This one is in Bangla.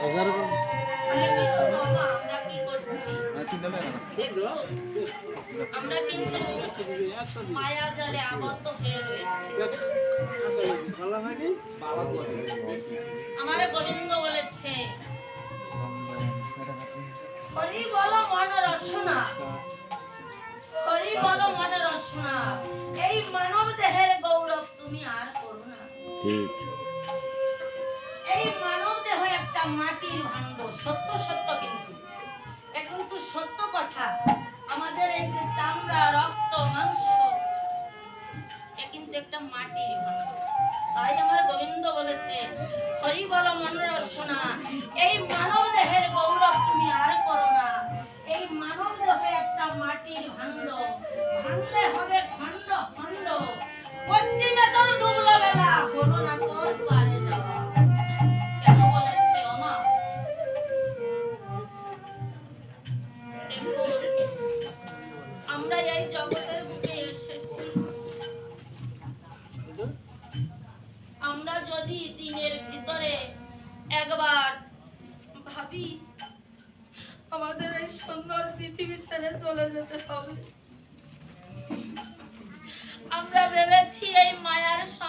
আমরা কি করছি? আমরা কিন্তু মায়া জালে আবদ্ধ হয়ে রয়েছি। আমার গোবিন্দ বলেছে, হরি বল মন রসনা, হরি বল মন রসনা, এই মানব দেহের গৌরব তুমি আর করো না। এই মানব দেহ একটা মাটির ভাণ্ড, সত্য সত্য, কিন্তু কিন্তু সত্য কথা। আমাদের এই যে চামড়া, রক্ত, মাংস, এ কিন্তু একটা মাটির ভাণ্ড। তাই আমার গোবিন্দ বলেছে, হরি বল মন রসনা, এই মানব দেহের গৌরব তুমি আর করো না। এই মানব দেহ একটা মাটির ভাণ্ড, ভাঙলে হবে খণ্ড খণ্ড। পশ্চিমে তোর ডুবলো বেলা, হলো না তোর পারে যাওয়া। কেন বলেছে ওমা? আমরা এই জগতের বুকে এসেছি, আমরা যদি দিনের ভিতরে একবার ভাবি আমাদের এই সুন্দর পৃথিবী ছেড়ে চলে যেতে হবে, আমরা ভেবেছি এই মায়ার